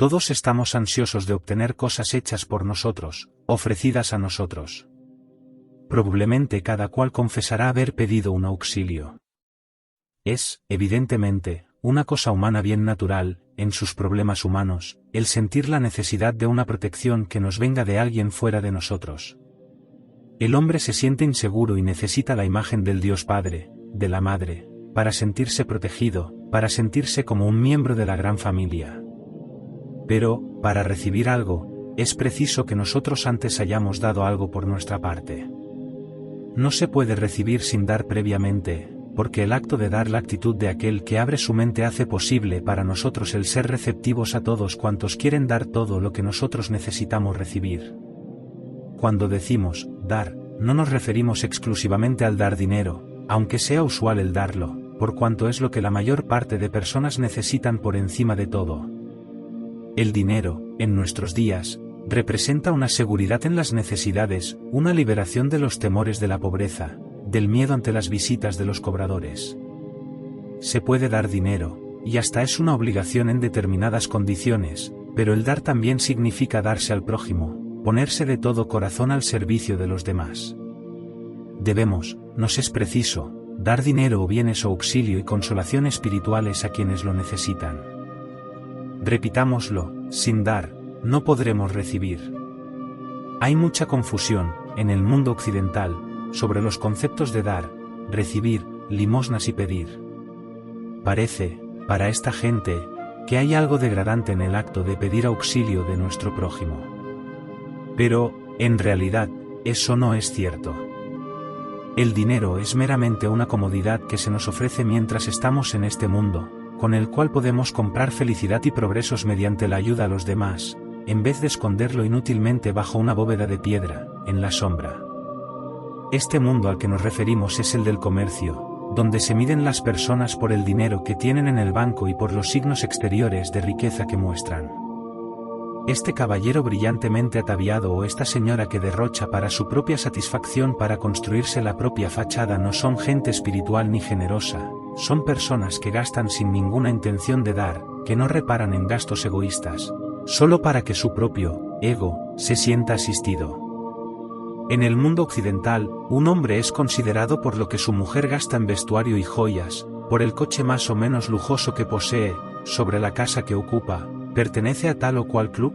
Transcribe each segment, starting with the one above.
Todos estamos ansiosos de obtener cosas hechas por nosotros, ofrecidas a nosotros. Probablemente cada cual confesará haber pedido un auxilio. Es, evidentemente, una cosa humana bien natural, en sus problemas humanos, el sentir la necesidad de una protección que nos venga de alguien fuera de nosotros. El hombre se siente inseguro y necesita la imagen del Dios Padre, de la Madre, para sentirse protegido, para sentirse como un miembro de la gran familia. Pero, para recibir algo, es preciso que nosotros antes hayamos dado algo por nuestra parte. No se puede recibir sin dar previamente, porque el acto de dar la actitud de aquel que abre su mente hace posible para nosotros el ser receptivos a todos cuantos quieren dar todo lo que nosotros necesitamos recibir. Cuando decimos, dar, no nos referimos exclusivamente al dar dinero, aunque sea usual el darlo, por cuanto es lo que la mayor parte de personas necesitan por encima de todo. El dinero, en nuestros días, representa una seguridad en las necesidades, una liberación de los temores de la pobreza, del miedo ante las visitas de los cobradores. Se puede dar dinero, y hasta es una obligación en determinadas condiciones, pero el dar también significa darse al prójimo, ponerse de todo corazón al servicio de los demás. Debemos, nos es preciso, dar dinero o bienes o auxilio y consolación espirituales a quienes lo necesitan. Repitámoslo, sin dar, no podremos recibir. Hay mucha confusión, en el mundo occidental, sobre los conceptos de dar, recibir, limosnas y pedir. Parece, para esta gente, que hay algo degradante en el acto de pedir auxilio de nuestro prójimo. Pero, en realidad, eso no es cierto. El dinero es meramente una comodidad que se nos ofrece mientras estamos en este mundo, con el cual podemos comprar felicidad y progresos mediante la ayuda a los demás, en vez de esconderlo inútilmente bajo una bóveda de piedra, en la sombra. Este mundo al que nos referimos es el del comercio, donde se miden las personas por el dinero que tienen en el banco y por los signos exteriores de riqueza que muestran. Este caballero brillantemente ataviado o esta señora que derrocha para su propia satisfacción para construirse la propia fachada no son gente espiritual ni generosa, son personas que gastan sin ninguna intención de dar, que no reparan en gastos egoístas, solo para que su propio ego se sienta asistido. En el mundo occidental, un hombre es considerado por lo que su mujer gasta en vestuario y joyas, por el coche más o menos lujoso que posee, sobre la casa que ocupa, ¿pertenece a tal o cual club?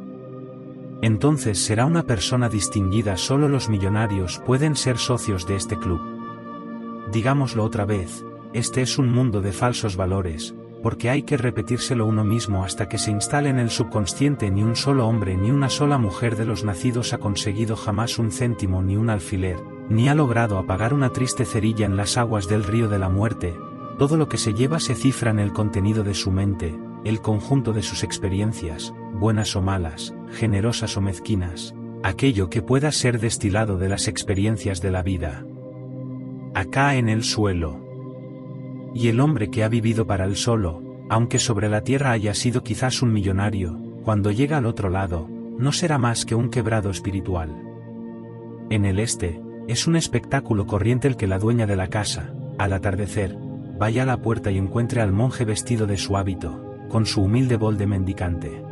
Entonces será una persona distinguida. Solo los millonarios pueden ser socios de este club. Digámoslo otra vez, este es un mundo de falsos valores, porque hay que repetírselo uno mismo hasta que se instale en el subconsciente. Ni un solo hombre ni una sola mujer de los nacidos ha conseguido jamás un céntimo ni un alfiler, ni ha logrado apagar una triste cerilla en las aguas del río de la muerte. Todo lo que se lleva se cifra en el contenido de su mente, el conjunto de sus experiencias, buenas o malas, generosas o mezquinas, aquello que pueda ser destilado de las experiencias de la vida. Acá en el suelo. Y el hombre que ha vivido para él solo, aunque sobre la tierra haya sido quizás un millonario, cuando llega al otro lado, no será más que un quebrado espiritual. En el este, es un espectáculo corriente el que la dueña de la casa, al atardecer, vaya a la puerta y encuentre al monje vestido de su hábito, con su humilde bol de mendicante.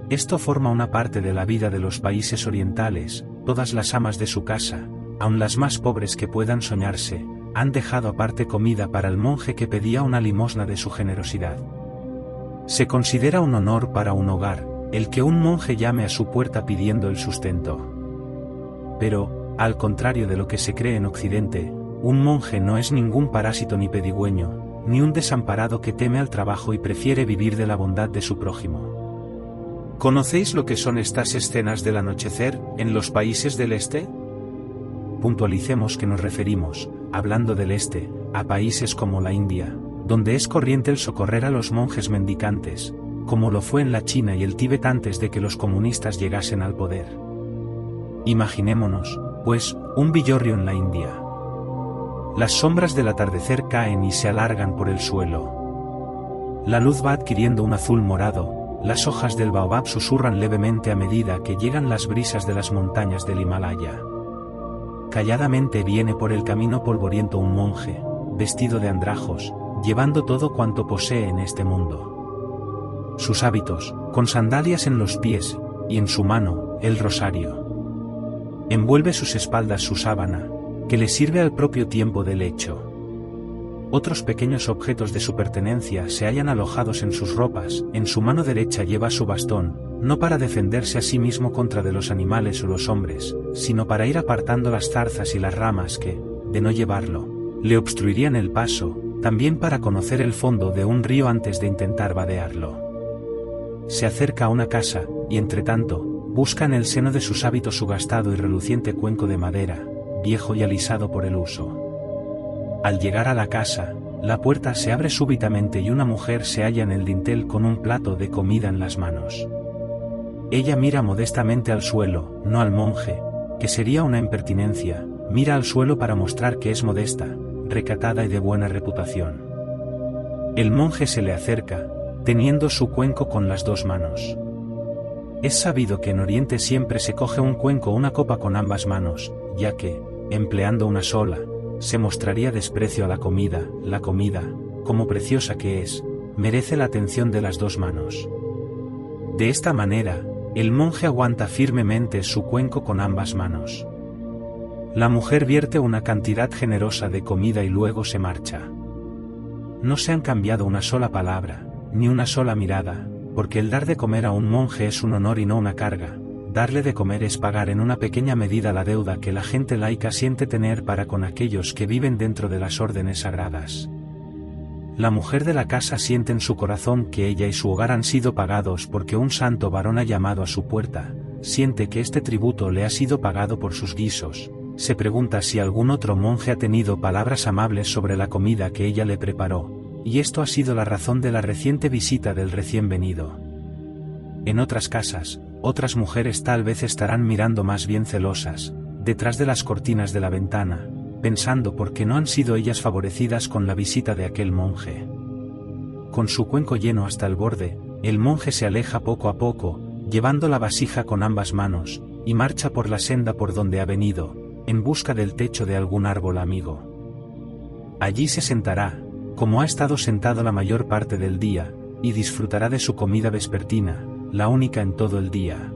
Esto forma una parte de la vida de los países orientales. Todas las amas de su casa, aun las más pobres que puedan soñarse, han dejado aparte comida para el monje que pedía una limosna de su generosidad. Se considera un honor para un hogar, el que un monje llame a su puerta pidiendo el sustento. Pero, al contrario de lo que se cree en Occidente, un monje no es ningún parásito ni pedigüeño, ni un desamparado que teme al trabajo y prefiere vivir de la bondad de su prójimo. ¿Conocéis lo que son estas escenas del anochecer, en los países del este? Puntualicemos que nos referimos, hablando del este, a países como la India, donde es corriente el socorrer a los monjes mendicantes, como lo fue en la China y el Tíbet antes de que los comunistas llegasen al poder. Imaginémonos, pues, un villorrio en la India. Las sombras del atardecer caen y se alargan por el suelo. La luz va adquiriendo un azul morado, las hojas del baobab susurran levemente a medida que llegan las brisas de las montañas del Himalaya. Calladamente viene por el camino polvoriento un monje, vestido de andrajos, llevando todo cuanto posee en este mundo. sus hábitos, con sandalias en los pies, y en su mano, el rosario. Envuelve sus espaldas su sábana, que le sirve al propio tiempo del lecho. Otros pequeños objetos de su pertenencia se hallan alojados en sus ropas. En su mano derecha lleva su bastón, no para defenderse a sí mismo contra de los animales o los hombres, sino para ir apartando las zarzas y las ramas que, de no llevarlo, le obstruirían el paso, también para conocer el fondo de un río antes de intentar vadearlo. Se acerca a una casa, y entretanto, busca en el seno de sus hábitos su gastado y reluciente cuenco de madera, viejo y alisado por el uso. Al llegar a la casa, la puerta se abre súbitamente y una mujer se halla en el dintel con un plato de comida en las manos. Ella mira modestamente al suelo, no al monje, que sería una impertinencia, mira al suelo para mostrar que es modesta, recatada y de buena reputación. El monje se le acerca, teniendo su cuenco con las dos manos. Es sabido que en Oriente siempre se coge un cuenco o una copa con ambas manos, ya que, empleando una sola, se mostraría desprecio a la comida, como preciosa que es, merece la atención de las dos manos. De esta manera, el monje aguanta firmemente su cuenco con ambas manos. La mujer vierte una cantidad generosa de comida y luego se marcha. No se han cambiado una sola palabra, ni una sola mirada, porque el dar de comer a un monje es un honor y no una carga. Darle de comer es pagar en una pequeña medida la deuda que la gente laica siente tener para con aquellos que viven dentro de las órdenes sagradas. La mujer de la casa siente en su corazón que ella y su hogar han sido pagados porque un santo varón ha llamado a su puerta, siente que este tributo le ha sido pagado por sus guisos, se pregunta si algún otro monje ha tenido palabras amables sobre la comida que ella le preparó, y esto ha sido la razón de la reciente visita del recién venido. En otras casas, otras mujeres tal vez estarán mirando más bien celosas, detrás de las cortinas de la ventana, pensando por qué no han sido ellas favorecidas con la visita de aquel monje. Con su cuenco lleno hasta el borde, el monje se aleja poco a poco, llevando la vasija con ambas manos, y marcha por la senda por donde ha venido, en busca del techo de algún árbol amigo. Allí se sentará, como ha estado sentado la mayor parte del día, y disfrutará de su comida vespertina, la única en todo el día.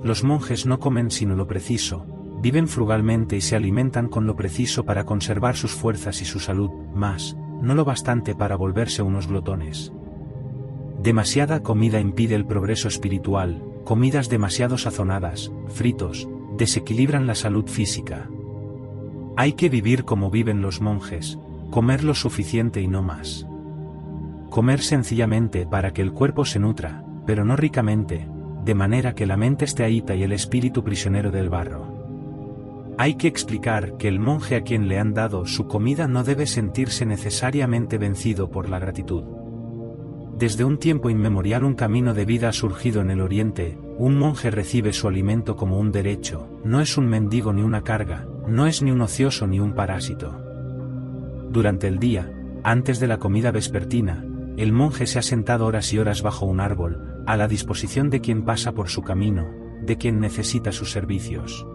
Los monjes no comen sino lo preciso, viven frugalmente y se alimentan con lo preciso para conservar sus fuerzas y su salud, mas, no lo bastante para volverse unos glotones. Demasiada comida impide el progreso espiritual, comidas demasiado sazonadas, fritos, desequilibran la salud física. Hay que vivir como viven los monjes, comer lo suficiente y no más. Comer sencillamente para que el cuerpo se nutra, pero no ricamente, de manera que la mente esté ahita y el espíritu prisionero del barro. Hay que explicar que el monje a quien le han dado su comida no debe sentirse necesariamente vencido por la gratitud. Desde un tiempo inmemorial un camino de vida ha surgido en el Oriente, un monje recibe su alimento como un derecho, no es un mendigo ni una carga, no es ni un ocioso ni un parásito. Durante el día, antes de la comida vespertina, el monje se ha sentado horas y horas bajo un árbol, a la disposición de quien pasa por su camino, de quien necesita sus servicios.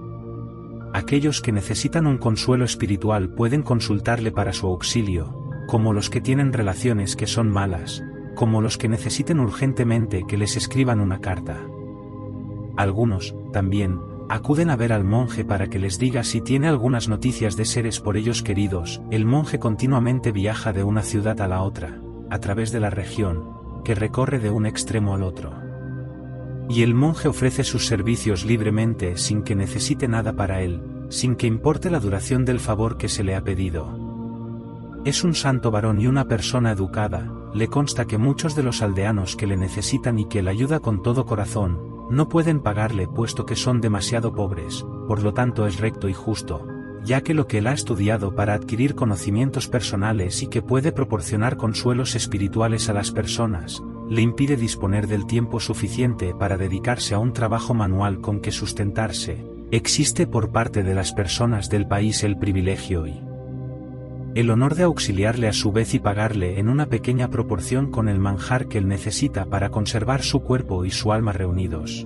Aquellos que necesitan un consuelo espiritual pueden consultarle para su auxilio, como los que tienen relaciones que son malas, como los que necesiten urgentemente que les escriban una carta. Algunos, también, acuden a ver al monje para que les diga si tiene algunas noticias de seres por ellos queridos. El monje continuamente viaja de una ciudad a la otra, a través de la región, que recorre de un extremo al otro. Y el monje ofrece sus servicios libremente sin que necesite nada para él, sin que importe la duración del favor que se le ha pedido. Es un santo varón y una persona educada, le consta que muchos de los aldeanos que le necesitan y que le ayuda con todo corazón, no pueden pagarle puesto que son demasiado pobres, por lo tanto es recto y justo, ya que lo que él ha estudiado para adquirir conocimientos personales y que puede proporcionar consuelos espirituales a las personas, le impide disponer del tiempo suficiente para dedicarse a un trabajo manual con que sustentarse. Existe por parte de las personas del país el privilegio y el honor de auxiliarle a su vez y pagarle en una pequeña proporción con el manjar que él necesita para conservar su cuerpo y su alma reunidos.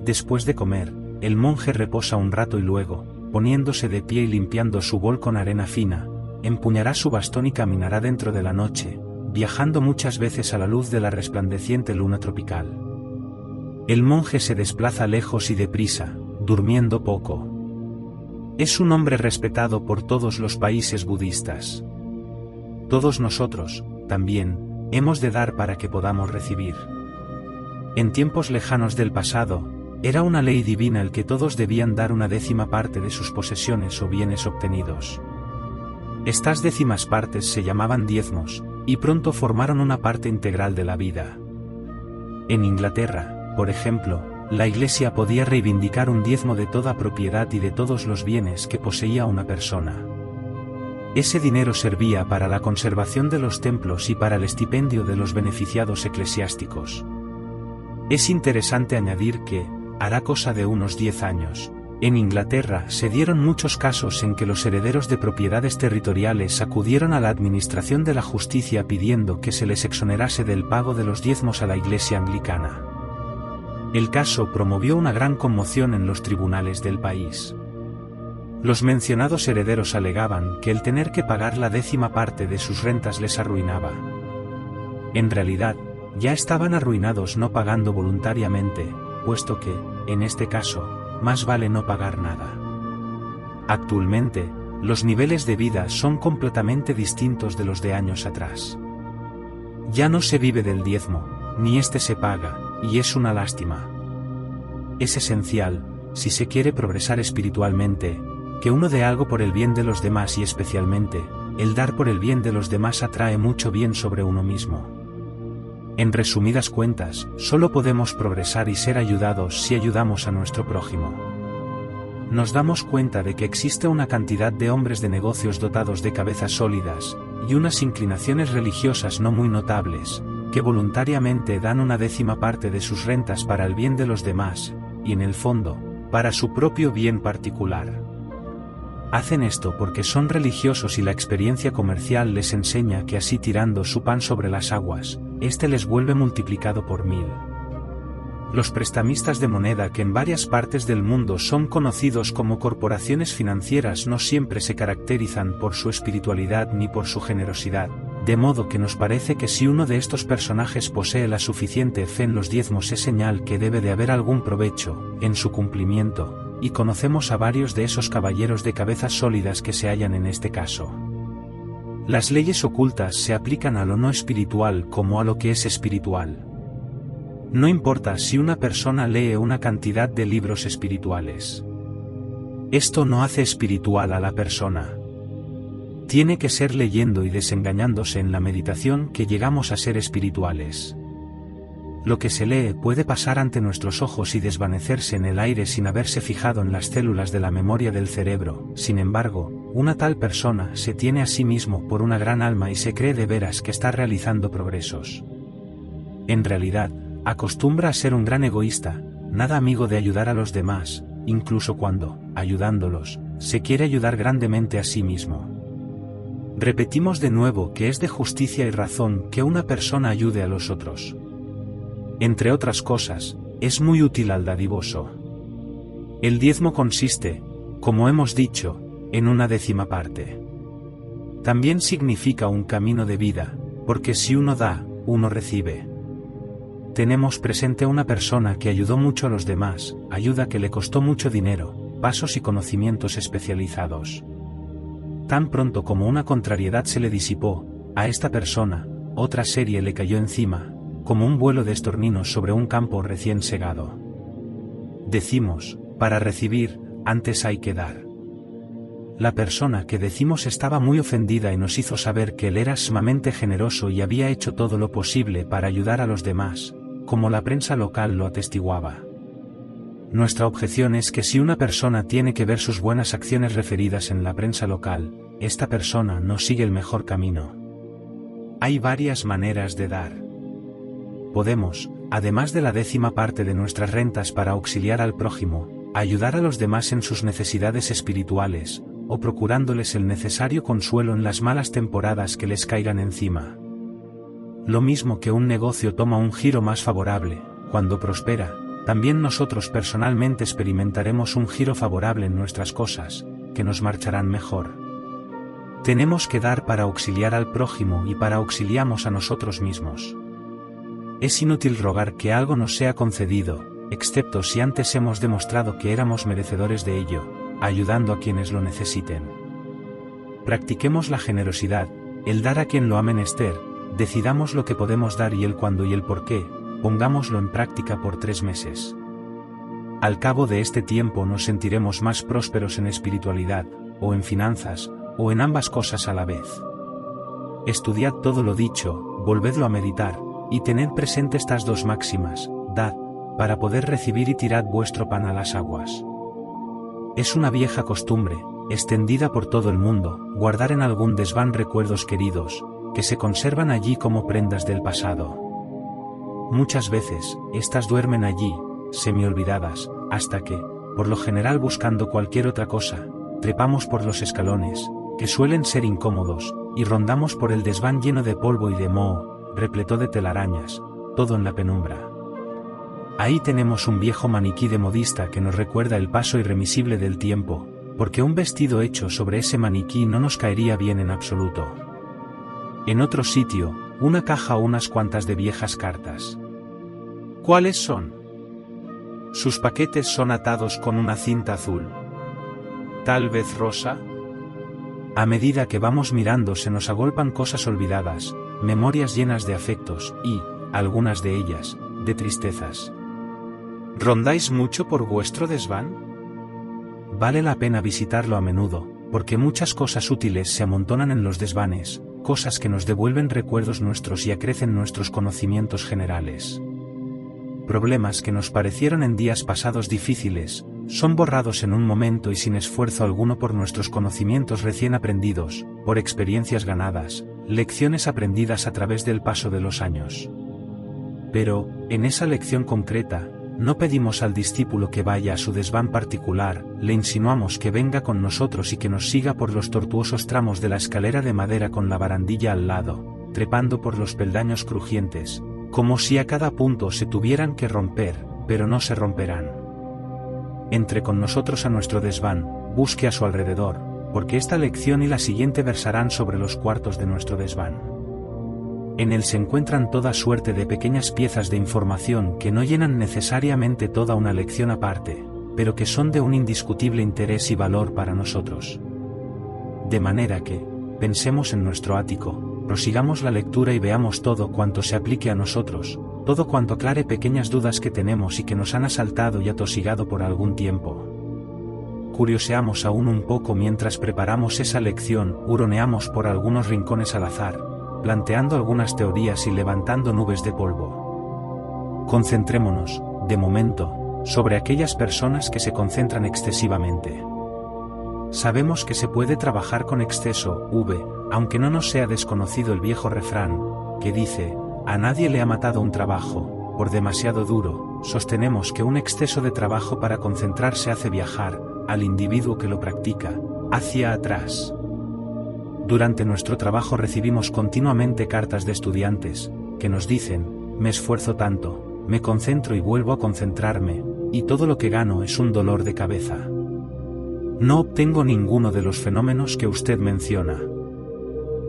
Después de comer, el monje reposa un rato y luego, poniéndose de pie y limpiando su bol con arena fina, empuñará su bastón y caminará dentro de la noche, viajando muchas veces a la luz de la resplandeciente luna tropical. El monje se desplaza lejos y deprisa, durmiendo poco. Es un hombre respetado por todos los países budistas. Todos nosotros, también, hemos de dar para que podamos recibir. En tiempos lejanos del pasado, era una ley divina el que todos debían dar una 10ª parte de sus posesiones o bienes obtenidos. Estas 10º partes se llamaban diezmos, y pronto formaron una parte integral de la vida. En Inglaterra, por ejemplo, la Iglesia podía reivindicar un diezmo de toda propiedad y de todos los bienes que poseía una persona. Ese dinero servía para la conservación de los templos y para el estipendio de los beneficiados eclesiásticos. Es interesante añadir que, hará cosa de unos 10 años, en Inglaterra se dieron muchos casos en que los herederos de propiedades territoriales acudieron a la administración de la justicia pidiendo que se les exonerase del pago de los diezmos a la Iglesia anglicana. El caso promovió una gran conmoción en los tribunales del país. Los mencionados herederos alegaban que el tener que pagar la 10ª parte de sus rentas les arruinaba. En realidad, ya estaban arruinados no pagando voluntariamente, puesto que, en este caso, más vale no pagar nada. Actualmente, los niveles de vida son completamente distintos de los de años atrás. Ya no se vive del diezmo, ni este se paga, y es una lástima. Es esencial, si se quiere progresar espiritualmente, que uno dé algo por el bien de los demás y especialmente, el dar por el bien de los demás atrae mucho bien sobre uno mismo. En resumidas cuentas, solo podemos progresar y ser ayudados si ayudamos a nuestro prójimo. Nos damos cuenta de que existe una cantidad de hombres de negocios dotados de cabezas sólidas, y unas inclinaciones religiosas no muy notables, que voluntariamente dan una 10ª parte de sus rentas para el bien de los demás, y en el fondo, para su propio bien particular. Hacen esto porque son religiosos y la experiencia comercial les enseña que así tirando su pan sobre las aguas, este les vuelve multiplicado por 1000. Los prestamistas de moneda que en varias partes del mundo son conocidos como corporaciones financieras no siempre se caracterizan por su espiritualidad ni por su generosidad, de modo que nos parece que si uno de estos personajes posee la suficiente fe en los diezmos es señal que debe de haber algún provecho en su cumplimiento. Y conocemos a varios de esos caballeros de cabezas sólidas que se hallan en este caso. Las leyes ocultas se aplican a lo no espiritual como a lo que es espiritual. No importa si una persona lee una cantidad de libros espirituales. Esto no hace espiritual a la persona. Tiene que ser leyendo y desengañándose en la meditación que llegamos a ser espirituales. Lo que se lee puede pasar ante nuestros ojos y desvanecerse en el aire sin haberse fijado en las células de la memoria del cerebro. Sin embargo, una tal persona se tiene a sí mismo por una gran alma y se cree de veras que está realizando progresos. En realidad, acostumbra a ser un gran egoísta, nada amigo de ayudar a los demás, incluso cuando, ayudándolos, se quiere ayudar grandemente a sí mismo. Repetimos de nuevo que es de justicia y razón que una persona ayude a los otros. Entre otras cosas, es muy útil al dadivoso. El diezmo consiste, como hemos dicho, en una 10ª parte. También significa un camino de vida, porque si uno da, uno recibe. Tenemos presente a una persona que ayudó mucho a los demás, ayuda que le costó mucho dinero, pasos y conocimientos especializados. Tan pronto como una contrariedad se le disipó, a esta persona, otra serie le cayó encima, como un vuelo de estorninos sobre un campo recién segado. Decimos, para recibir, antes hay que dar. La persona que decimos estaba muy ofendida y nos hizo saber que él era sumamente generoso y había hecho todo lo posible para ayudar a los demás, como la prensa local lo atestiguaba. Nuestra objeción es que si una persona tiene que ver sus buenas acciones referidas en la prensa local, esta persona no sigue el mejor camino. Hay varias maneras de dar. Podemos, además de la 10ª parte de nuestras rentas para auxiliar al prójimo, ayudar a los demás en sus necesidades espirituales, o procurándoles el necesario consuelo en las malas temporadas que les caigan encima. Lo mismo que un negocio toma un giro más favorable, cuando prospera, también nosotros personalmente experimentaremos un giro favorable en nuestras cosas, que nos marcharán mejor. Tenemos que dar para auxiliar al prójimo y para auxiliarnos a nosotros mismos. Es inútil rogar que algo nos sea concedido, excepto si antes hemos demostrado que éramos merecedores de ello, ayudando a quienes lo necesiten. Practiquemos la generosidad, el dar a quien lo ha menester, decidamos lo que podemos dar y el cuándo y el por qué, pongámoslo en práctica por 3 meses. Al cabo de este tiempo nos sentiremos más prósperos en espiritualidad, o en finanzas, o en ambas cosas a la vez. Estudiad todo lo dicho, volvedlo a meditar, y tened presente estas 2 máximas: dad, para poder recibir, y tirad vuestro pan a las aguas. Es una vieja costumbre, extendida por todo el mundo, guardar en algún desván recuerdos queridos, que se conservan allí como prendas del pasado. Muchas veces, estas duermen allí, semi-olvidadas, hasta que, por lo general buscando cualquier otra cosa, trepamos por los escalones, que suelen ser incómodos, y rondamos por el desván lleno de polvo y de moho, repleto de telarañas, todo en la penumbra. Ahí tenemos un viejo maniquí de modista que nos recuerda el paso irremisible del tiempo, porque un vestido hecho sobre ese maniquí no nos caería bien en absoluto. En otro sitio, una caja o unas cuantas de viejas cartas. ¿Cuáles son? Sus paquetes son atados con una cinta azul. ¿Tal vez rosa? A medida que vamos mirando se nos agolpan cosas olvidadas, memorias llenas de afectos y, algunas de ellas, de tristezas. ¿Rondáis mucho por vuestro desván? Vale la pena visitarlo a menudo, porque muchas cosas útiles se amontonan en los desvanes, cosas que nos devuelven recuerdos nuestros y acrecen nuestros conocimientos generales. Problemas que nos parecieron en días pasados difíciles, son borrados en un momento y sin esfuerzo alguno por nuestros conocimientos recién aprendidos, por experiencias ganadas, lecciones aprendidas a través del paso de los años. Pero, en esa lección concreta, no pedimos al discípulo que vaya a su desván particular, le insinuamos que venga con nosotros y que nos siga por los tortuosos tramos de la escalera de madera con la barandilla al lado, trepando por los peldaños crujientes, como si a cada punto se tuvieran que romper, pero no se romperán. Entre con nosotros a nuestro desván, busque a su alrededor, porque esta lección y la siguiente versarán sobre los cuartos de nuestro desván. En él se encuentran toda suerte de pequeñas piezas de información que no llenan necesariamente toda una lección aparte, pero que son de un indiscutible interés y valor para nosotros. De manera que, pensemos en nuestro ático, prosigamos la lectura y veamos todo cuanto se aplique a nosotros, todo cuanto aclare pequeñas dudas que tenemos y que nos han asaltado y atosigado por algún tiempo. Curioseamos aún un poco mientras preparamos esa lección, huroneamos por algunos rincones al azar, planteando algunas teorías y levantando nubes de polvo. Concentrémonos, de momento, sobre aquellas personas que se concentran excesivamente. Sabemos que se puede trabajar con exceso, aunque no nos sea desconocido el viejo refrán, que dice: a nadie le ha matado un trabajo, por demasiado duro. Sostenemos que un exceso de trabajo para concentrarse hace viajar, al individuo que lo practica, hacia atrás. Durante nuestro trabajo recibimos continuamente cartas de estudiantes, que nos dicen: me esfuerzo tanto, me concentro y vuelvo a concentrarme, y todo lo que gano es un dolor de cabeza. No obtengo ninguno de los fenómenos que usted menciona.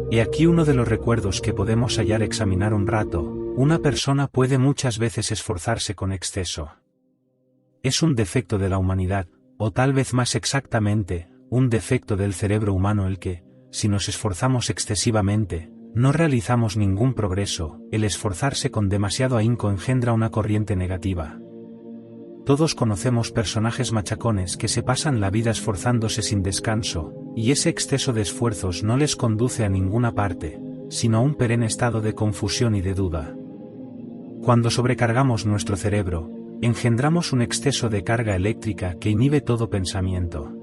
He aquí uno de los recuerdos que podemos hallar. Examinar un rato: una persona puede muchas veces esforzarse con exceso. Es un defecto de la humanidad, o tal vez más exactamente, un defecto del cerebro humano el que, si nos esforzamos excesivamente, no realizamos ningún progreso. El esforzarse con demasiado ahínco engendra una corriente negativa. Todos conocemos personajes machacones que se pasan la vida esforzándose sin descanso, y ese exceso de esfuerzos no les conduce a ninguna parte, sino a un perenne estado de confusión y de duda. Cuando sobrecargamos nuestro cerebro, engendramos un exceso de carga eléctrica que inhibe todo pensamiento.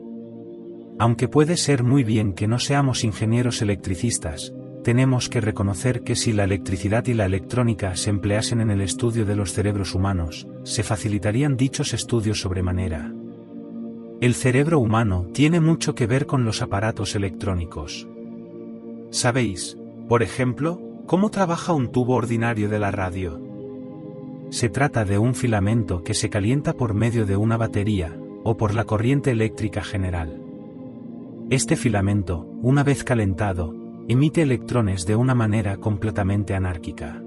Aunque puede ser muy bien que no seamos ingenieros electricistas, tenemos que reconocer que si la electricidad y la electrónica se empleasen en el estudio de los cerebros humanos, se facilitarían dichos estudios sobremanera. El cerebro humano tiene mucho que ver con los aparatos electrónicos. ¿Sabéis, por ejemplo, cómo trabaja un tubo ordinario de la radio? Se trata de un filamento que se calienta por medio de una batería, o por la corriente eléctrica general. Este filamento, una vez calentado, emite electrones de una manera completamente anárquica.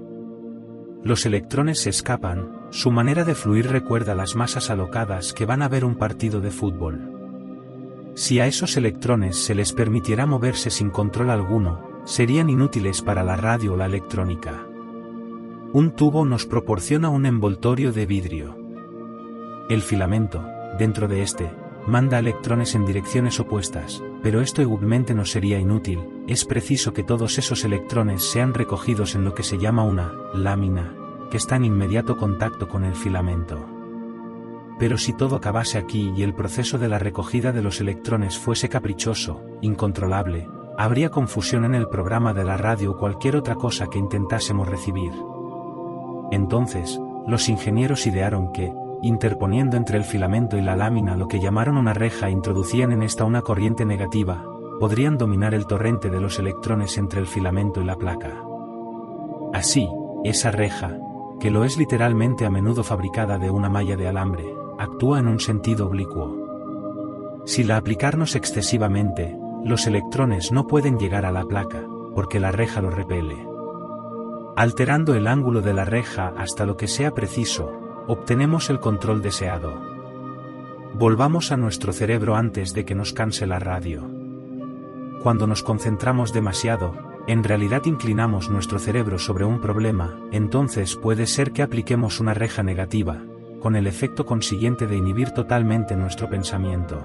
Los electrones se escapan, su manera de fluir recuerda las masas alocadas que van a ver un partido de fútbol. Si a esos electrones se les permitiera moverse sin control alguno, serían inútiles para la radio o la electrónica. Un tubo nos proporciona un envoltorio de vidrio. El filamento, dentro de este, manda electrones en direcciones opuestas, pero esto igualmente nos sería inútil, es preciso que todos esos electrones sean recogidos en lo que se llama una lámina, que está en inmediato contacto con el filamento. Pero si todo acabase aquí y el proceso de la recogida de los electrones fuese caprichoso, incontrolable, habría confusión en el programa de la radio o cualquier otra cosa que intentásemos recibir. Entonces, los ingenieros idearon que, interponiendo entre el filamento y la lámina lo que llamaron una reja, introducían en esta una corriente negativa, podrían dominar el torrente de los electrones entre el filamento y la placa. Así, esa reja, que lo es literalmente a menudo fabricada de una malla de alambre, actúa en un sentido oblicuo. Si la aplicarnos excesivamente, los electrones no pueden llegar a la placa, porque la reja los repele. Alterando el ángulo de la reja hasta lo que sea preciso, obtenemos el control deseado. Volvamos a nuestro cerebro antes de que nos canse la radio. Cuando nos concentramos demasiado, en realidad inclinamos nuestro cerebro sobre un problema, entonces puede ser que apliquemos una reja negativa, con el efecto consiguiente de inhibir totalmente nuestro pensamiento.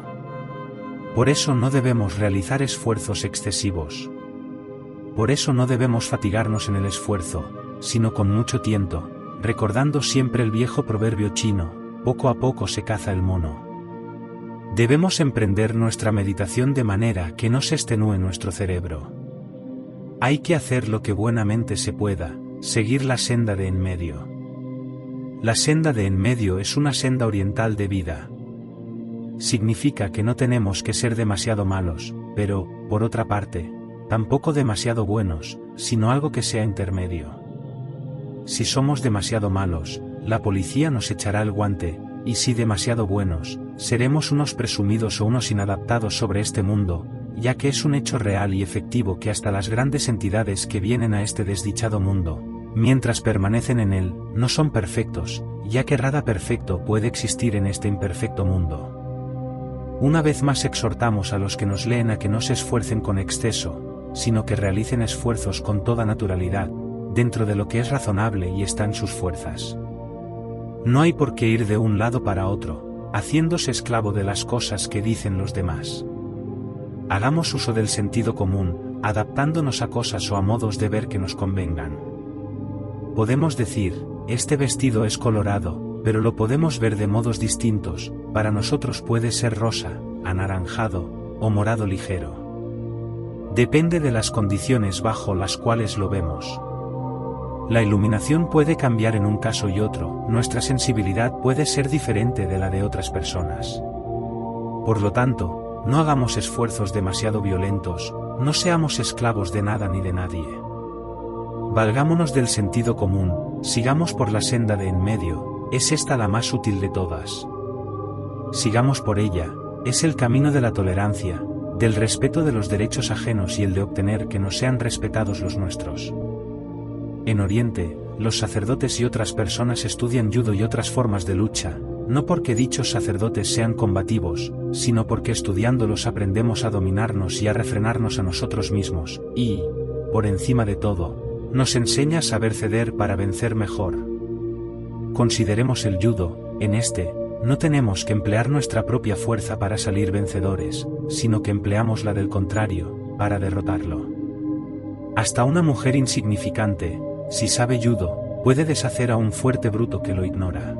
Por eso no debemos realizar esfuerzos excesivos. Por eso no debemos fatigarnos en el esfuerzo, sino con mucho tiento, recordando siempre el viejo proverbio chino, poco a poco se caza el mono. Debemos emprender nuestra meditación de manera que no se extenúe nuestro cerebro. Hay que hacer lo que buenamente se pueda, seguir la senda de en medio. La senda de en medio es una senda oriental de vida. Significa que no tenemos que ser demasiado malos, pero, por otra parte, tampoco demasiado buenos, sino algo que sea intermedio. Si somos demasiado malos, la policía nos echará el guante, y si demasiado buenos, seremos unos presumidos o unos inadaptados sobre este mundo, ya que es un hecho real y efectivo que hasta las grandes entidades que vienen a este desdichado mundo, mientras permanecen en él, no son perfectos, ya que nada perfecto puede existir en este imperfecto mundo. Una vez más exhortamos a los que nos leen a que no se esfuercen con exceso, sino que realicen esfuerzos con toda naturalidad, dentro de lo que es razonable y está en sus fuerzas. No hay por qué ir de un lado para otro, haciéndose esclavo de las cosas que dicen los demás. Hagamos uso del sentido común, adaptándonos a cosas o a modos de ver que nos convengan. Podemos decir, este vestido es colorado, pero lo podemos ver de modos distintos, para nosotros puede ser rosa, anaranjado, o morado ligero. Depende de las condiciones bajo las cuales lo vemos. La iluminación puede cambiar en un caso y otro, nuestra sensibilidad puede ser diferente de la de otras personas. Por lo tanto, no hagamos esfuerzos demasiado violentos, no seamos esclavos de nada ni de nadie. Valgámonos del sentido común, sigamos por la senda de en medio, es esta la más útil de todas. Sigamos por ella, es el camino de la tolerancia, del respeto de los derechos ajenos y el de obtener que nos sean respetados los nuestros. En Oriente, los sacerdotes y otras personas estudian judo y otras formas de lucha, no porque dichos sacerdotes sean combativos, sino porque estudiándolos aprendemos a dominarnos y a refrenarnos a nosotros mismos, y, por encima de todo, nos enseña a saber ceder para vencer mejor. Consideremos el judo, en este, no tenemos que emplear nuestra propia fuerza para salir vencedores, sino que empleamos la del contrario, para derrotarlo. Hasta una mujer insignificante, si sabe judo, puede deshacer a un fuerte bruto que lo ignora.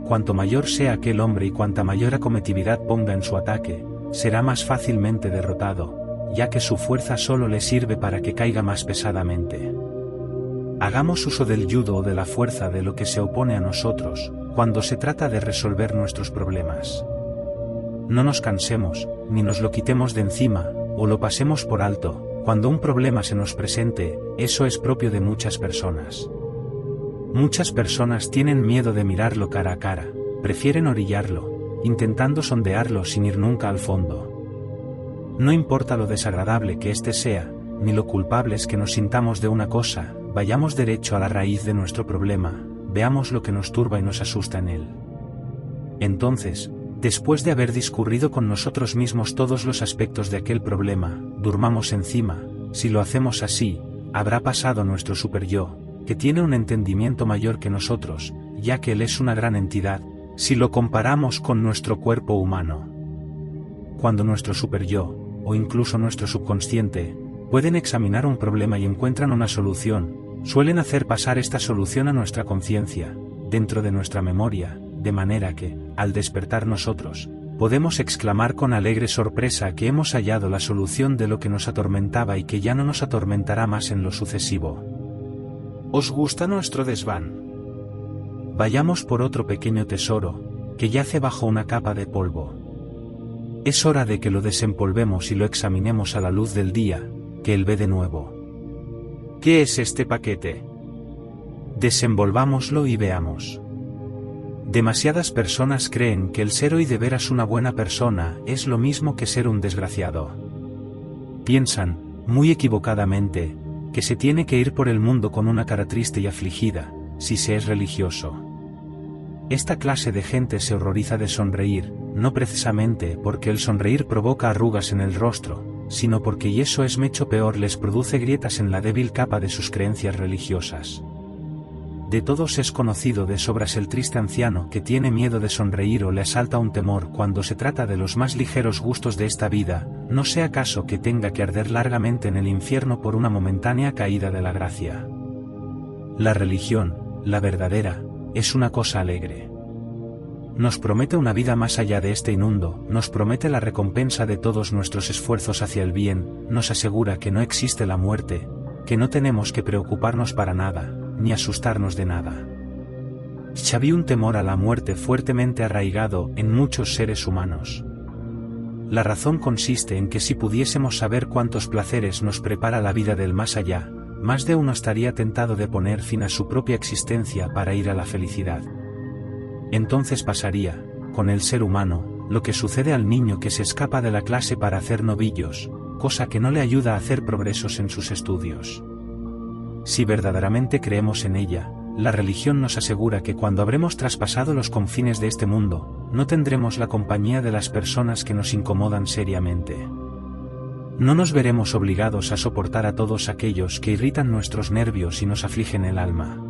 Cuanto mayor sea aquel hombre y cuanta mayor acometividad ponga en su ataque, será más fácilmente derrotado, ya que su fuerza solo le sirve para que caiga más pesadamente. Hagamos uso del judo o de la fuerza de lo que se opone a nosotros, cuando se trata de resolver nuestros problemas. No nos cansemos, ni nos lo quitemos de encima, o lo pasemos por alto. Cuando un problema se nos presente, eso es propio de muchas personas. Muchas personas tienen miedo de mirarlo cara a cara, prefieren orillarlo, intentando sondearlo sin ir nunca al fondo. No importa lo desagradable que éste sea, ni lo culpables que nos sintamos de una cosa, vayamos derecho a la raíz de nuestro problema, veamos lo que nos turba y nos asusta en él. Entonces, después de haber discurrido con nosotros mismos todos los aspectos de aquel problema, durmamos encima. Si lo hacemos así, habrá pasado nuestro superyo, que tiene un entendimiento mayor que nosotros, ya que él es una gran entidad, si lo comparamos con nuestro cuerpo humano. Cuando nuestro superyo, o incluso nuestro subconsciente, pueden examinar un problema y encuentran una solución, suelen hacer pasar esta solución a nuestra conciencia, dentro de nuestra memoria, de manera que, al despertar nosotros, podemos exclamar con alegre sorpresa que hemos hallado la solución de lo que nos atormentaba y que ya no nos atormentará más en lo sucesivo. ¿Os gusta nuestro desván? Vayamos por otro pequeño tesoro, que yace bajo una capa de polvo. Es hora de que lo desempolvemos y lo examinemos a la luz del día, que él ve de nuevo. ¿Qué es este paquete? Desenvolvámoslo y veamos. Demasiadas personas creen que el ser hoy de veras una buena persona es lo mismo que ser un desgraciado. Piensan, muy equivocadamente, que se tiene que ir por el mundo con una cara triste y afligida, si se es religioso. Esta clase de gente se horroriza de sonreír, no precisamente porque el sonreír provoca arrugas en el rostro, sino porque, y eso es mucho peor, les produce grietas en la débil capa de sus creencias religiosas. De todos es conocido de sobras el triste anciano que tiene miedo de sonreír o le asalta un temor cuando se trata de los más ligeros gustos de esta vida, no sea caso que tenga que arder largamente en el infierno por una momentánea caída de la gracia. La religión, la verdadera, es una cosa alegre. Nos promete una vida más allá de este inmundo, nos promete la recompensa de todos nuestros esfuerzos hacia el bien, nos asegura que no existe la muerte, que no tenemos que preocuparnos para nada, ni asustarnos de nada. Había un temor a la muerte fuertemente arraigado en muchos seres humanos. La razón consiste en que si pudiésemos saber cuántos placeres nos prepara la vida del más allá, más de uno estaría tentado de poner fin a su propia existencia para ir a la felicidad. Entonces pasaría, con el ser humano, lo que sucede al niño que se escapa de la clase para hacer novillos, cosa que no le ayuda a hacer progresos en sus estudios. Si verdaderamente creemos en ella, la religión nos asegura que cuando habremos traspasado los confines de este mundo, no tendremos la compañía de las personas que nos incomodan seriamente. No nos veremos obligados a soportar a todos aquellos que irritan nuestros nervios y nos afligen el alma.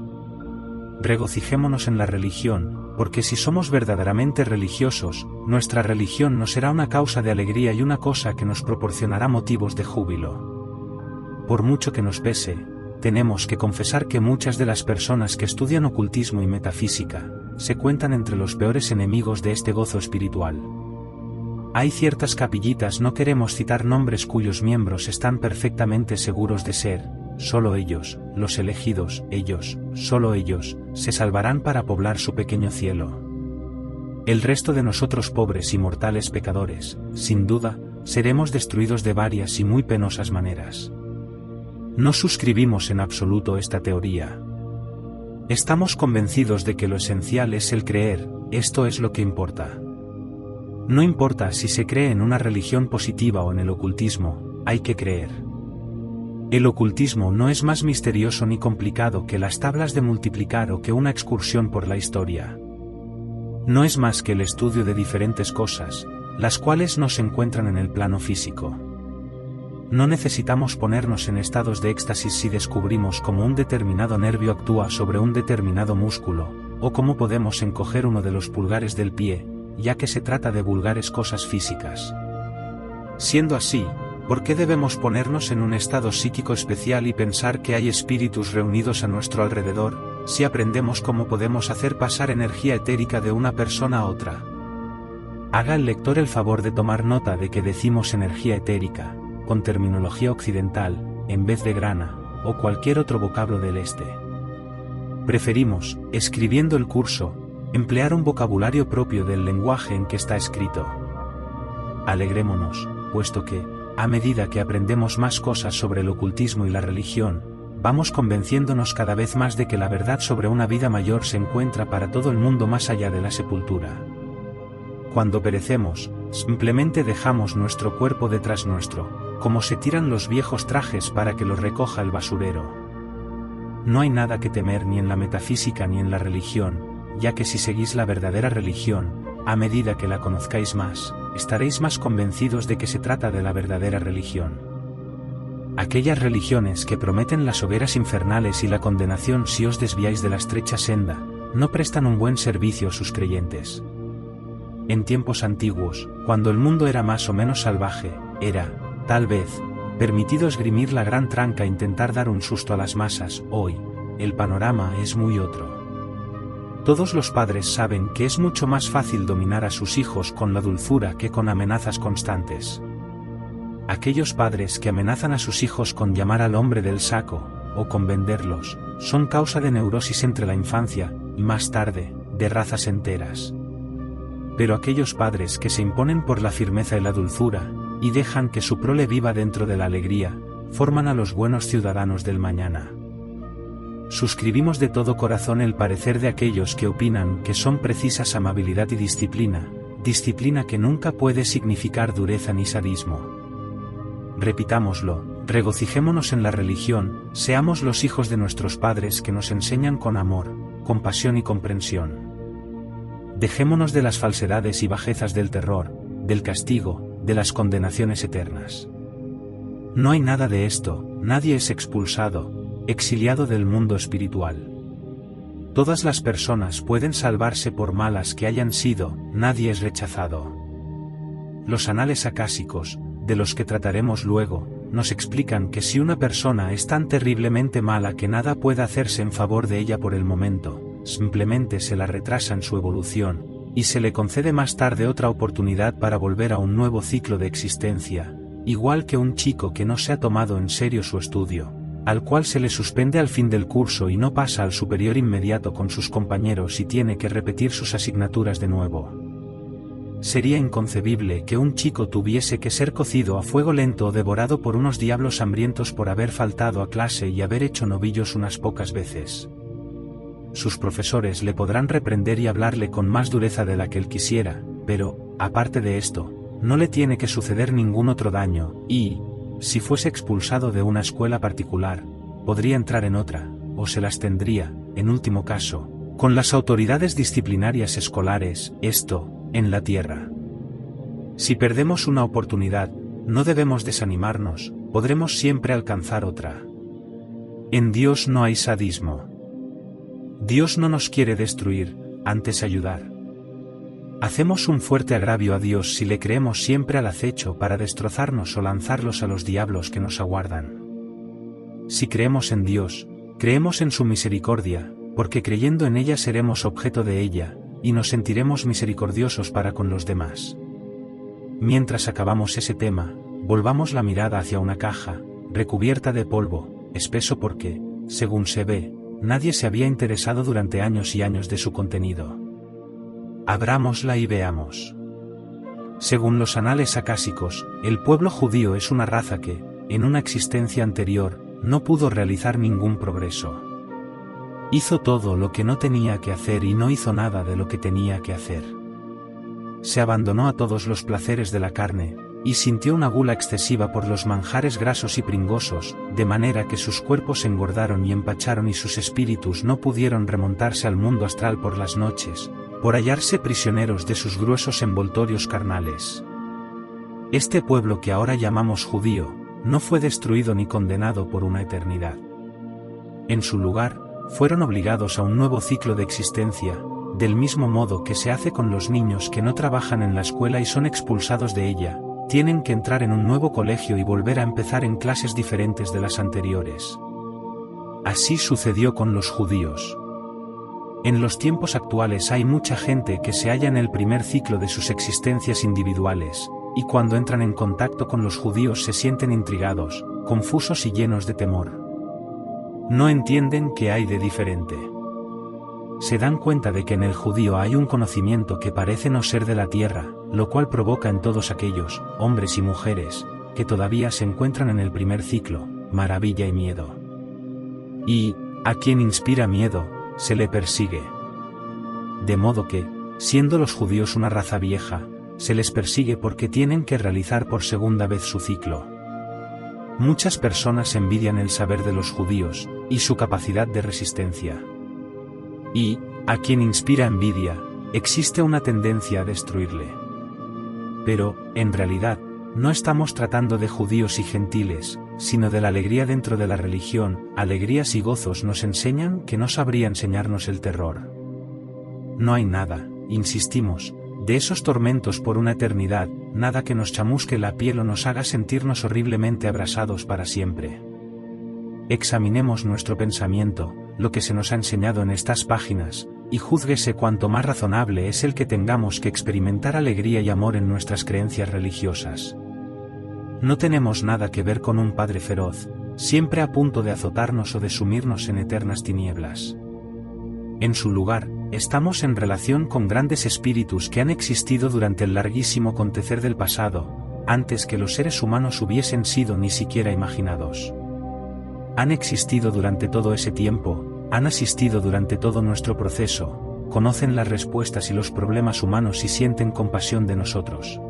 Regocijémonos en la religión, porque si somos verdaderamente religiosos, nuestra religión nos será una causa de alegría y una cosa que nos proporcionará motivos de júbilo. Por mucho que nos pese, tenemos que confesar que muchas de las personas que estudian ocultismo y metafísica, se cuentan entre los peores enemigos de este gozo espiritual. Hay ciertas capillitas, no queremos citar nombres, cuyos miembros están perfectamente seguros de ser, solo ellos, los elegidos, ellos, solo ellos, se salvarán para poblar su pequeño cielo. El resto de nosotros, pobres y mortales pecadores, sin duda, seremos destruidos de varias y muy penosas maneras. No suscribimos en absoluto esta teoría. Estamos convencidos de que lo esencial es el creer, esto es lo que importa. No importa si se cree en una religión positiva o en el ocultismo, hay que creer. El ocultismo no es más misterioso ni complicado que las tablas de multiplicar o que una excursión por la historia. No es más que el estudio de diferentes cosas, las cuales no se encuentran en el plano físico. No necesitamos ponernos en estados de éxtasis si descubrimos cómo un determinado nervio actúa sobre un determinado músculo, o cómo podemos encoger uno de los pulgares del pie, ya que se trata de vulgares cosas físicas. Siendo así, ¿por qué debemos ponernos en un estado psíquico especial y pensar que hay espíritus reunidos a nuestro alrededor, si aprendemos cómo podemos hacer pasar energía etérica de una persona a otra? Haga el lector el favor de tomar nota de que decimos energía etérica, con terminología occidental, en vez de grana, o cualquier otro vocablo del este. Preferimos, escribiendo el curso, emplear un vocabulario propio del lenguaje en que está escrito. Alegrémonos, puesto que, a medida que aprendemos más cosas sobre el ocultismo y la religión, vamos convenciéndonos cada vez más de que la verdad sobre una vida mayor se encuentra para todo el mundo más allá de la sepultura. Cuando perecemos, Simplemente dejamos nuestro cuerpo detrás nuestro, como se tiran los viejos trajes para que los recoja el basurero. No hay nada que temer ni en la metafísica ni en la religión, ya que si seguís la verdadera religión, a medida que la conozcáis más, estaréis más convencidos de que se trata de la verdadera religión. Aquellas religiones que prometen las hogueras infernales y la condenación si os desviáis de la estrecha senda, no prestan un buen servicio a sus creyentes. En tiempos antiguos, cuando el mundo era más o menos salvaje, era, tal vez, permitido esgrimir la gran tranca e intentar dar un susto a las masas. Hoy, el panorama es muy otro. Todos los padres saben que es mucho más fácil dominar a sus hijos con la dulzura que con amenazas constantes. Aquellos padres que amenazan a sus hijos con llamar al hombre del saco, o con venderlos, son causa de neurosis entre la infancia, y más tarde, de razas enteras. Pero aquellos padres que se imponen por la firmeza y la dulzura, y dejan que su prole viva dentro de la alegría, forman a los buenos ciudadanos del mañana. Suscribimos de todo corazón el parecer de aquellos que opinan que son precisas amabilidad y disciplina, disciplina que nunca puede significar dureza ni sadismo. Repitámoslo, regocijémonos en la religión, seamos los hijos de nuestros padres que nos enseñan con amor, compasión y comprensión. Dejémonos de las falsedades y bajezas del terror, del castigo, de las condenaciones eternas. No hay nada de esto, nadie es expulsado, exiliado del mundo espiritual. Todas las personas pueden salvarse por malas que hayan sido, nadie es rechazado. Los anales acásicos, de los que trataremos luego, nos explican que si una persona es tan terriblemente mala que nada puede hacerse en favor de ella por el momento, simplemente se la retrasa en su evolución, y se le concede más tarde otra oportunidad para volver a un nuevo ciclo de existencia, igual que un chico que no se ha tomado en serio su estudio, al cual se le suspende al fin del curso y no pasa al superior inmediato con sus compañeros y tiene que repetir sus asignaturas de nuevo. Sería inconcebible que un chico tuviese que ser cocido a fuego lento o devorado por unos diablos hambrientos por haber faltado a clase y haber hecho novillos unas pocas veces. Sus profesores le podrán reprender y hablarle con más dureza de la que él quisiera, pero, aparte de esto, no le tiene que suceder ningún otro daño, y, si fuese expulsado de una escuela particular, podría entrar en otra, o se las tendría, en último caso, con las autoridades disciplinarias escolares, esto, en la tierra. Si perdemos una oportunidad, no debemos desanimarnos, podremos siempre alcanzar otra. En Dios no hay sadismo. Dios no nos quiere destruir, antes ayudar. Hacemos un fuerte agravio a Dios si le creemos siempre al acecho para destrozarnos o lanzarlos a los diablos que nos aguardan. Si creemos en Dios, creemos en su misericordia, porque creyendo en ella seremos objeto de ella, y nos sentiremos misericordiosos para con los demás. Mientras acabamos ese tema, volvamos la mirada hacia una caja, recubierta de polvo, espeso porque, según se ve, nadie se había interesado durante años y años de su contenido. Abrámosla y veamos. Según los anales acásicos, el pueblo judío es una raza que, en una existencia anterior, no pudo realizar ningún progreso. Hizo todo lo que no tenía que hacer y no hizo nada de lo que tenía que hacer. Se abandonó a todos los placeres de la carne, y sintió una gula excesiva por los manjares grasos y pringosos, de manera que sus cuerpos engordaron y empacharon y sus espíritus no pudieron remontarse al mundo astral por las noches, por hallarse prisioneros de sus gruesos envoltorios carnales. Este pueblo que ahora llamamos judío, no fue destruido ni condenado por una eternidad. En su lugar, fueron obligados a un nuevo ciclo de existencia, del mismo modo que se hace con los niños que no trabajan en la escuela y son expulsados de ella, tienen que entrar en un nuevo colegio y volver a empezar en clases diferentes de las anteriores. Así sucedió con los judíos. En los tiempos actuales hay mucha gente que se halla en el primer ciclo de sus existencias individuales, y cuando entran en contacto con los judíos se sienten intrigados, confusos y llenos de temor. No entienden qué hay de diferente. Se dan cuenta de que en el judío hay un conocimiento que parece no ser de la tierra, lo cual provoca en todos aquellos, hombres y mujeres, que todavía se encuentran en el primer ciclo, maravilla y miedo. Y, a quien inspira miedo, se le persigue. De modo que, siendo los judíos una raza vieja, se les persigue porque tienen que realizar por segunda vez su ciclo. Muchas personas envidian el saber de los judíos, y su capacidad de resistencia. Y, a quien inspira envidia, existe una tendencia a destruirle. Pero, en realidad, no estamos tratando de judíos y gentiles, sino de la alegría dentro de la religión. Alegrías y gozos nos enseñan que no sabría enseñarnos el terror. No hay nada, insistimos, de esos tormentos por una eternidad, nada que nos chamusque la piel o nos haga sentirnos horriblemente abrasados para siempre. Examinemos nuestro pensamiento, lo que se nos ha enseñado en estas páginas, y júzguese cuánto más razonable es el que tengamos que experimentar alegría y amor en nuestras creencias religiosas. No tenemos nada que ver con un padre feroz, siempre a punto de azotarnos o de sumirnos en eternas tinieblas. En su lugar, estamos en relación con grandes espíritus que han existido durante el larguísimo acontecer del pasado, antes que los seres humanos hubiesen sido ni siquiera imaginados. Han existido durante todo ese tiempo, han asistido durante todo nuestro proceso, conocen las respuestas y los problemas humanos y sienten compasión de nosotros.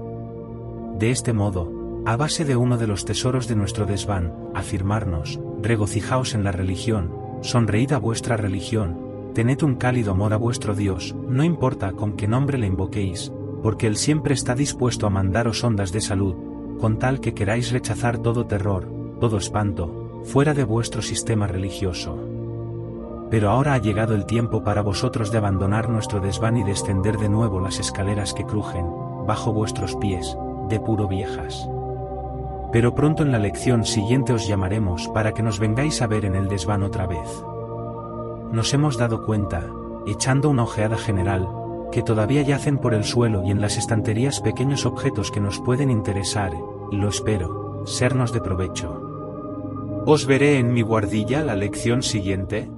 De este modo, a base de uno de los tesoros de nuestro desván, afirmarnos, regocijaos en la religión, sonreíd a vuestra religión, tened un cálido amor a vuestro Dios, no importa con qué nombre le invoquéis, porque Él siempre está dispuesto a mandaros ondas de salud, con tal que queráis rechazar todo terror, todo espanto, fuera de vuestro sistema religioso. Pero ahora ha llegado el tiempo para vosotros de abandonar nuestro desván y descender de nuevo las escaleras que crujen, bajo vuestros pies, de puro viejas. Pero pronto en la lección siguiente os llamaremos para que nos vengáis a ver en el desván otra vez. Nos hemos dado cuenta, echando una ojeada general, que todavía yacen por el suelo y en las estanterías pequeños objetos que nos pueden interesar, y lo espero, sernos de provecho. ¿Os veré en mi guardilla la lección siguiente?